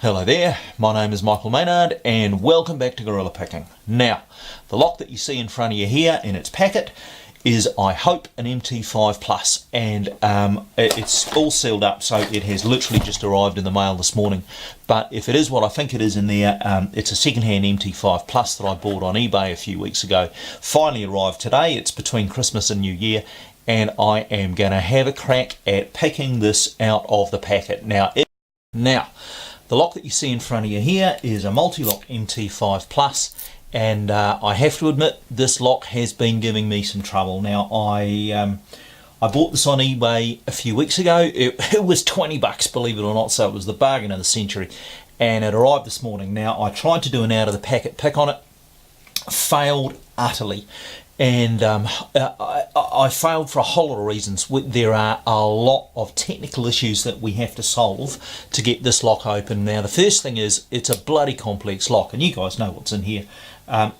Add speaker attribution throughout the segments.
Speaker 1: Hello there, my name is Michael Maynard and welcome back to Gorilla Picking. Now, the lock that you see in front of you here in its packet is, I hope, an MT5 Plus, and it's all sealed up, so it has literally just arrived in the mail this morning. But if it is what I think it is in there, it's a second-hand MT5 Plus that I bought on eBay a few weeks ago. Finally arrived today. It's between Christmas and New Year, and I am going to have a crack at picking this out of the packet. Now, the lock that you see in front of you here is a Mul-T-Lock MT5 Plus, and I have to admit this lock has been giving me some trouble. Now, I bought this on eBay a few weeks ago. It was 20 bucks, believe it or not, so it was the bargain of the century, and it arrived this morning. Now, I tried to do an out of the packet pick on it, failed utterly. And I failed for a whole lot of reasons. There are a lot of technical issues that we have to solve to get this lock open. Now, the first thing is it's a bloody complex lock, and you guys know what's in here.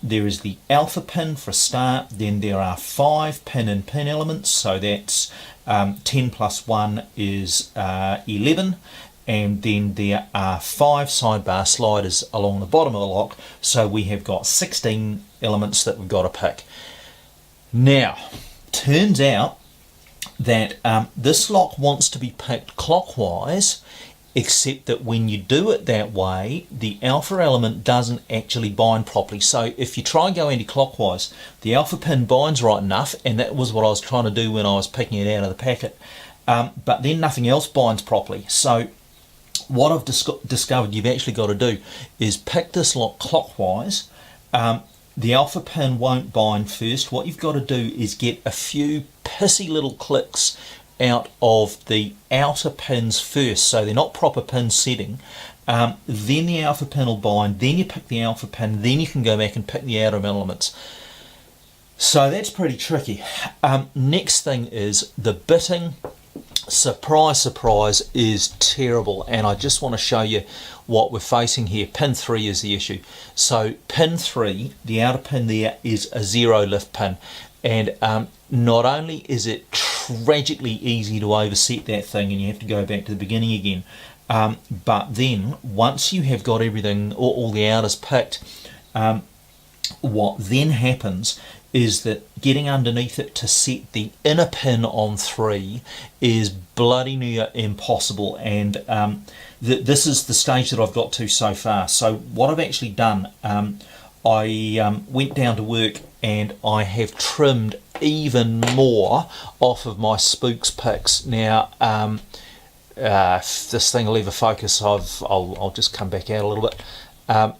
Speaker 1: There is the alpha pin for a start, then there are 5 pin and pin elements, so that's 10 plus 1 is 11. And then there are 5 sidebar sliders along the bottom of the lock, so we have got 16 elements that we've got to pick. Now, turns out that this lock wants to be picked clockwise, except that when you do it that way, the alpha element doesn't actually bind properly. So if you try and go anti-clockwise, the alpha pin binds right enough, and that was what I was trying to do when I was picking it out of the packet, but then nothing else binds properly. So what I've discovered you've actually got to do is pick this lock clockwise. The alpha pin won't bind first. What you've got to do is get a few pissy little clicks out of the outer pins first, so they're not proper pin setting. Then the alpha pin will bind, then you pick the alpha pin, then you can go back and pick the outer elements. So that's pretty tricky. Next thing is the bitting. Surprise, surprise, is terrible, and I just want to show you what we're facing here. Pin 3 is the issue. So pin 3, the outer pin there, is a 0 lift pin, and not only is it tragically easy to overset that thing and you have to go back to the beginning again, but then once you have got everything, all the outers picked, what then happens is that getting underneath it to set the inner pin on 3 is bloody near impossible, and this is the stage that I've got to so far. So what I've actually done, I went down to work and I have trimmed even more off of my spooks picks. Now, if this thing will ever focus, I'll just come back out a little bit.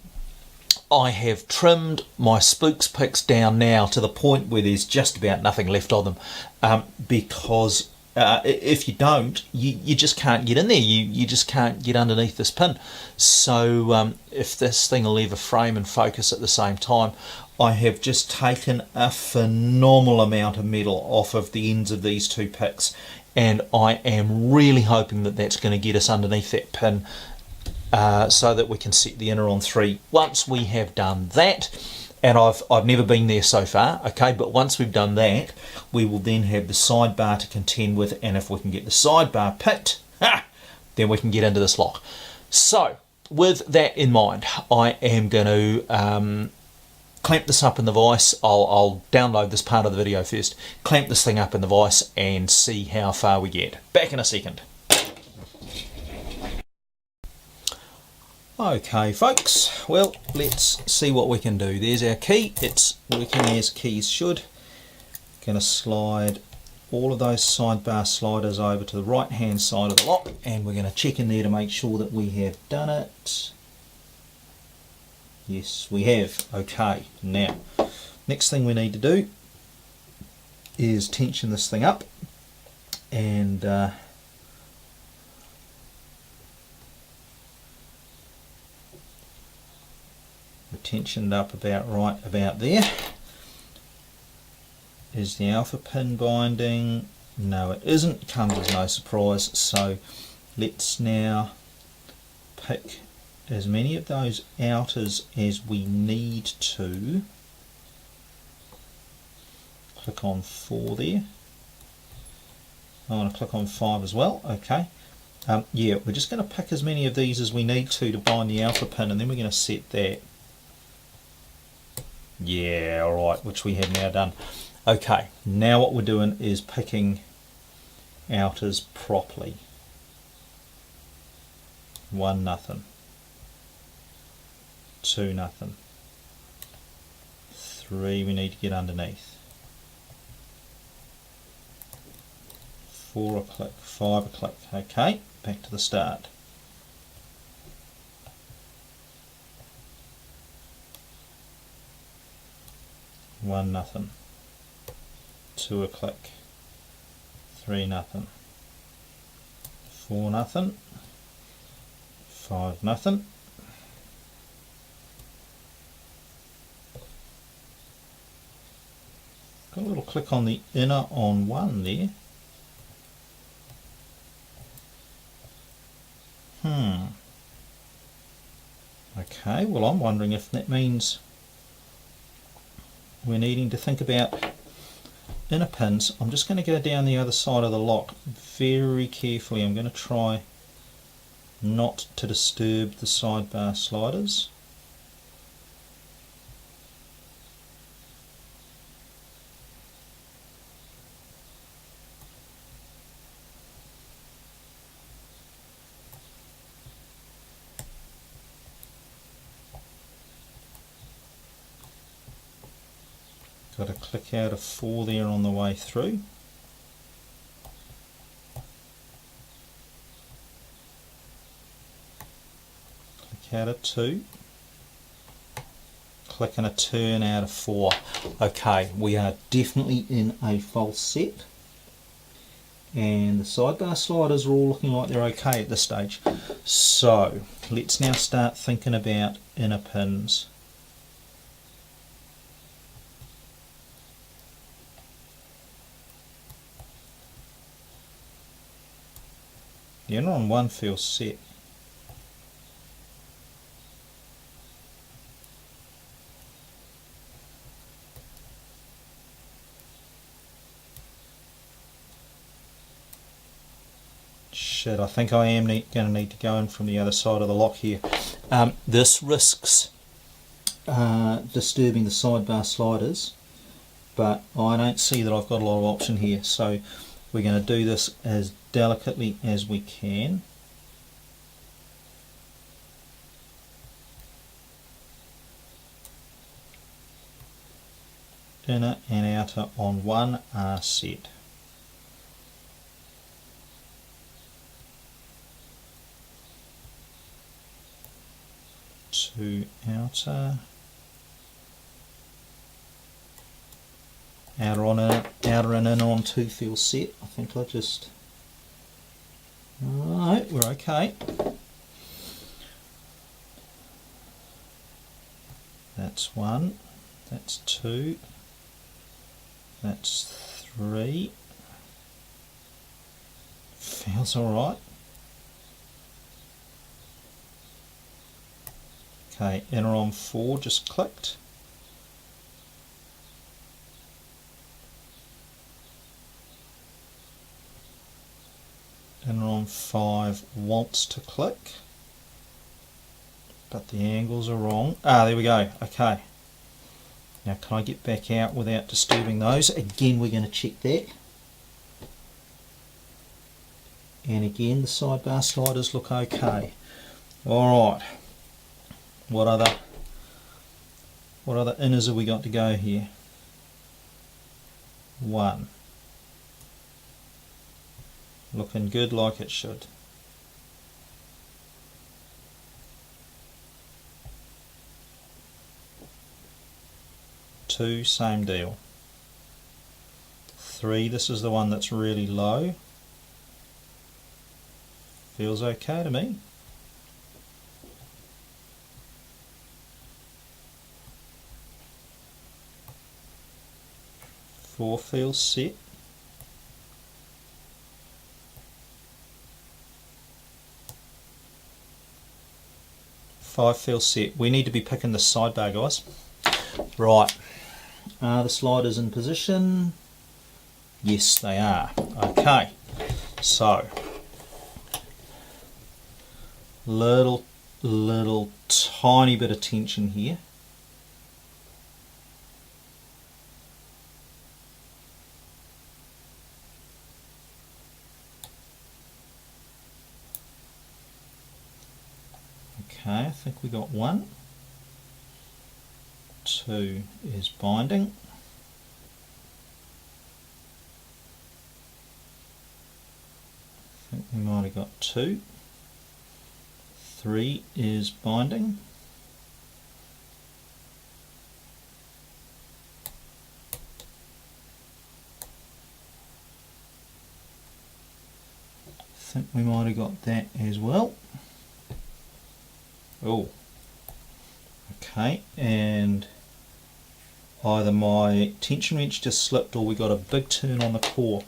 Speaker 1: I have trimmed my spooks picks down now to the point where there's just about nothing left of them, because if you don't, you just can't get in there. You just can't get underneath this pin. So if this thing will ever frame and focus at the same time, I have just taken a phenomenal amount of metal off of the ends of these 2 picks, and I am really hoping that that's going to get us underneath that pin, so that we can set the inner on 3. Once we have done that, and I've never been there so far, okay, but once we've done that, we will then have the sidebar to contend with, and if we can get the sidebar picked, then we can get into this lock. So with that in mind, I am going to clamp this up in the vise. I'll download this part of the video first, clamp this thing up in the vise and see how far we get. Back in a second. Okay folks, well, let's see what we can do. There's our key. It's working as keys should. Going to slide all of those sidebar sliders over to the right hand side of the lock, and we're going to check in there to make sure that we have done it. Yes, we have. Okay, now next thing we need to do is tension this thing up, and we're tensioned up right about there. Is the alpha pin binding? No, it isn't. Comes as no surprise. So let's now pick as many of those outers as we need to. Click on 4 there. I want to click on 5 as well. Okay. Yeah, we're just going to pick as many of these as we need to bind the alpha pin, and then we're going to set that. Yeah, alright, which we have now done. Okay, now what we're doing is picking outers properly. 1-0. 2-0. 3 we need to get underneath. 4 a click, 5 a click. Okay, back to the start. One nothing. 2 a click. 3-0. 4-0. 5-0. Got a little click on the inner on 1 there. Okay, well I'm wondering if that means we're needing to think about inner pins. I'm just going to go down the other side of the lock very carefully. I'm going to try not to disturb the sidebar sliders. Got a click out of 4 there on the way through. Click out of 2. Click and a turn out of 4. Okay, we are definitely in a false set. And the sidebar sliders are all looking like they're okay at this stage. So, let's now start thinking about inner pins. The inner on 1 feels set. Shit, I think I am going to need to go in from the other side of the lock here. This risks disturbing the sidebar sliders, but I don't see that I've got a lot of option here, so we're going to do this as delicately as we can. Inner and outer on 1 are set. Two outer. Outer and inner on 2 feels set. I think I just... Alright, we're okay. That's 1. That's 2. That's 3. Feels alright. Okay, inner on 4 just clicked. Inner on 5 wants to click, but the angles are wrong. Ah, there we go. Okay. Now can I get back out without disturbing those? Again, we're going to check that. And again, the sidebar sliders look okay. Alright. What other inners have we got to go here? 1. Looking good like it should. 2, same deal. 3, this is the one that's really low. Feels okay to me. 4 feels set. 5 feels set. We need to be picking the sidebar, guys. Right. Are the sliders in position? Yes, they are. Okay. So, little tiny bit of tension here. Okay, I think we got 1. 2 is binding. I think we might have got 2. 3 is binding. I think we might have got that as well. Oh, okay, and either my tension wrench just slipped or we got a big turn on the core.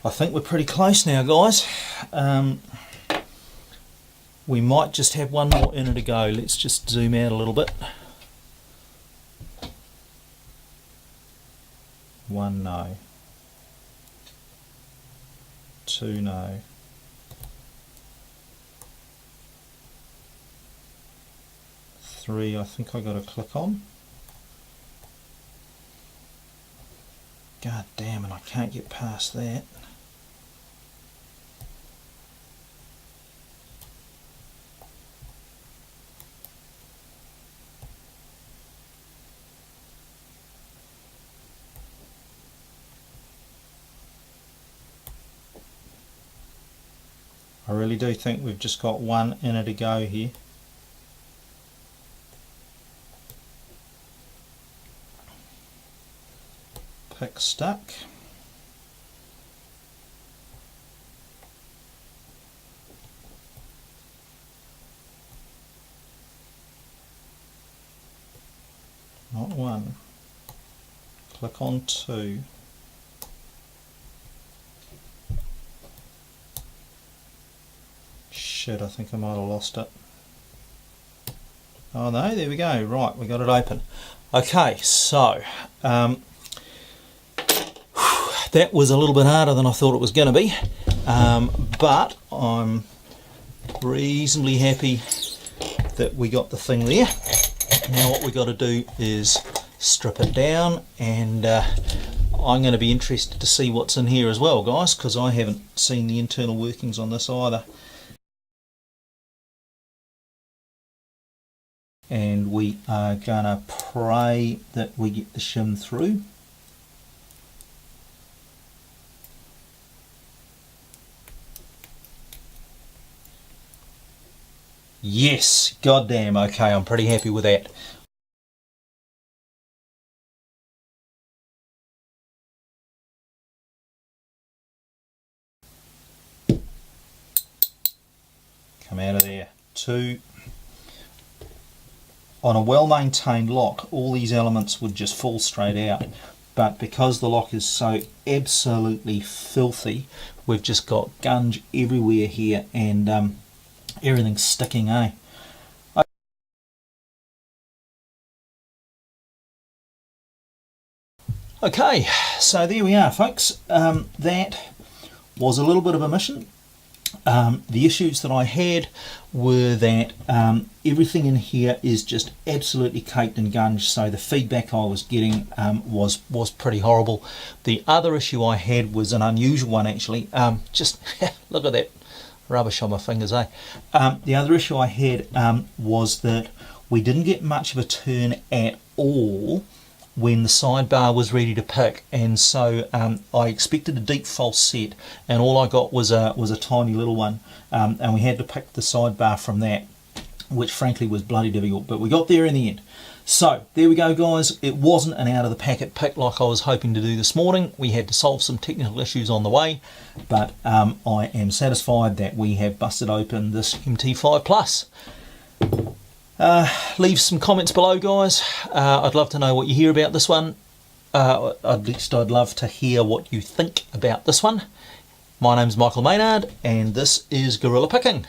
Speaker 1: I think we're pretty close now, guys. We might just have one more inner to go. Let's just zoom out a little bit. 1 no. 2 no. 3 I think I got to click on. God damn it, I can't get past that. I really do think we've just got one inner to go here. Pick stuck. Not 1. Click on 2. Shit, I think I might have lost it. Oh no, there we go. Right, we got it open. Okay, so that was a little bit harder than I thought it was going to be, but I'm reasonably happy that we got the thing there. Now what we got to do is strip it down, and I'm going to be interested to see what's in here as well, guys, because I haven't seen the internal workings on this either. And we are going to pray that we get the shim through. Yes, goddamn, okay, I'm pretty happy with that. Come out of there. 2. On a well-maintained lock, all these elements would just fall straight out, but because the lock is so absolutely filthy, we've just got gunge everywhere here, and everything's sticking, eh? Okay, so there we are, folks. That was a little bit of a mission. The issues that I had were that everything in here is just absolutely caked in gunge, so the feedback I was getting was pretty horrible. The other issue I had was an unusual one, actually. Just look at that rubbish on my fingers, eh? The other issue I had was that we didn't get much of a turn at all when the sidebar was ready to pick, and so I expected a deep false set, and all I got was a tiny little one, and we had to pick the sidebar from that, which frankly was bloody difficult, but we got there in the end. So there we go, guys. It wasn't an out of the packet pick like I was hoping to do this morning. We had to solve some technical issues on the way, but I am satisfied that we have busted open this MT5 Plus. Leave some comments below, guys. I'd love to know what you hear about this one. At least I'd love to hear what you think about this one. My name's Michael Maynard, and this is Gorilla Picking.